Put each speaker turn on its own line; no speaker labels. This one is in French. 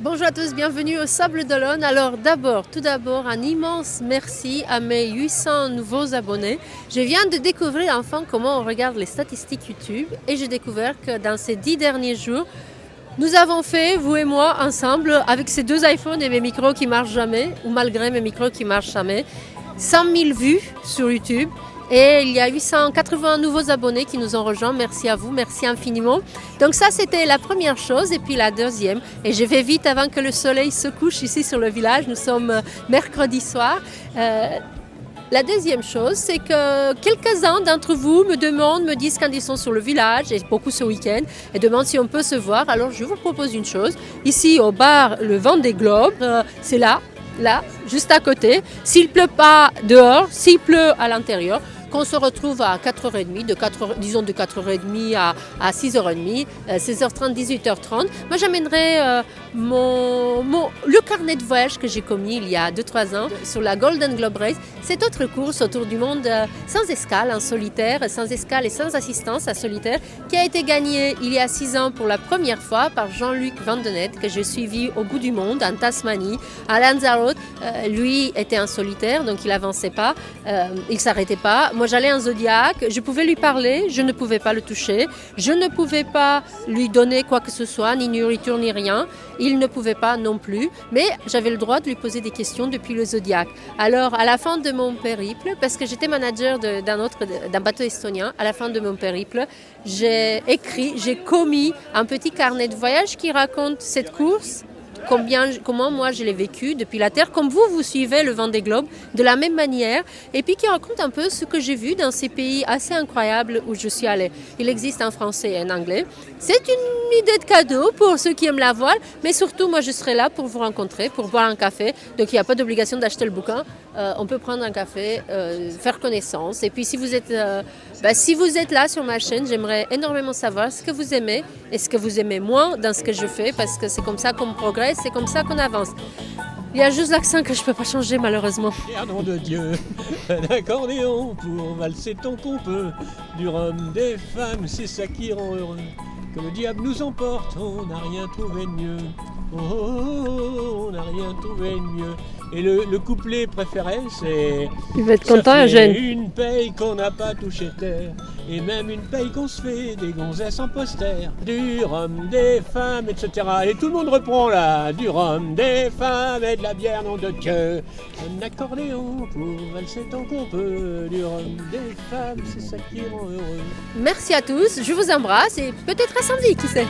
Bonjour à tous, bienvenue au Sable d'Olonne. Alors tout d'abord, un immense merci à mes 800 nouveaux abonnés. Je viens de découvrir enfin comment on regarde les statistiques YouTube et j'ai découvert que dans ces 10 derniers jours, nous avons fait, vous et moi, ensemble, avec ces deux iPhones et mes micros qui marchent jamais, ou malgré mes micros qui marchent jamais, 100 000 vues sur YouTube. Et il y a 880 nouveaux abonnés qui nous ont rejoints. Merci à vous, merci infiniment. Donc ça, c'était la première chose. Et puis la deuxième, et je vais vite avant que le soleil se couche ici sur le village. Nous sommes mercredi soir. La deuxième chose, c'est que quelques-uns d'entre vous me disent quand ils sont sur le village, et beaucoup ce week-end, et demandent si on peut se voir. Alors je vous propose une chose. Ici au bar Le Vendée Globe, c'est là, juste à côté. S'il ne pleut pas dehors, s'il pleut à l'intérieur, qu'on se retrouve à 4h30, de 4h30 à 6h30, 16h30, 18h30. Moi, j'amènerai le carnet de voyage que j'ai commis il y a 2-3 ans sur la Golden Globe Race. Cette autre course autour du monde sans escale, en solitaire, sans escale et sans assistance à solitaire, qui a été gagnée il y a 6 ans pour la première fois par Jean-Luc Vandenet, que j'ai suivi au bout du monde, en Tasmanie, à Lanzarote. Lui était un solitaire, donc il n'avançait pas, il ne s'arrêtait pas. Moi, j'allais en Zodiac, je pouvais lui parler, je ne pouvais pas le toucher, je ne pouvais pas lui donner quoi que ce soit, ni nourriture, ni rien. Il ne pouvait pas non plus, mais j'avais le droit de lui poser des questions depuis le Zodiac. Alors, à la fin de mon périple, parce que j'étais manager d'un bateau estonien, à la fin de mon périple, j'ai commis un petit carnet de voyage qui raconte cette course, comment moi je l'ai vécu depuis la Terre, comme vous suivez le Vendée Globe de la même manière, et puis qui raconte un peu ce que j'ai vu dans ces pays assez incroyables où je suis allée. Il existe en français et en anglais. C'est une idée de cadeau pour ceux qui aiment la voile, mais surtout moi je serai là pour vous rencontrer, pour boire un café, donc il n'y a pas d'obligation d'acheter le bouquin. On peut prendre un café, faire connaissance, et puis si vous êtes là sur ma chaîne, j'aimerais énormément savoir ce que vous aimez et ce que vous aimez moins dans ce que je fais, parce que c'est comme ça qu'on progresse, c'est comme ça qu'on avance. Il y a juste l'accent que je ne peux pas changer malheureusement.
Nom de Dieu, un accordéon pour valser tant qu'on peut, du rhum, des femmes, c'est ça qui rend heureux. Que le diable nous emporte, on n'a rien trouvé de mieux. Oh, oh, oh, oh, on n'a rien trouvé de mieux. Et le couplet préféré, c'est...
Il va être content, Eugène.
Une paye qu'on n'a pas touché terre, et même une paye qu'on se fait des gonzesses en poster. Du rhum, des femmes, etc. Et tout le monde reprend là. Du rhum, des femmes et de la bière, nom de Dieu. Un accordéon pour valser tant qu'on peut. Du rhum, des femmes, c'est ça qui rend heureux.
Merci à tous, je vous embrasse et peut-être à samedi, qui sait.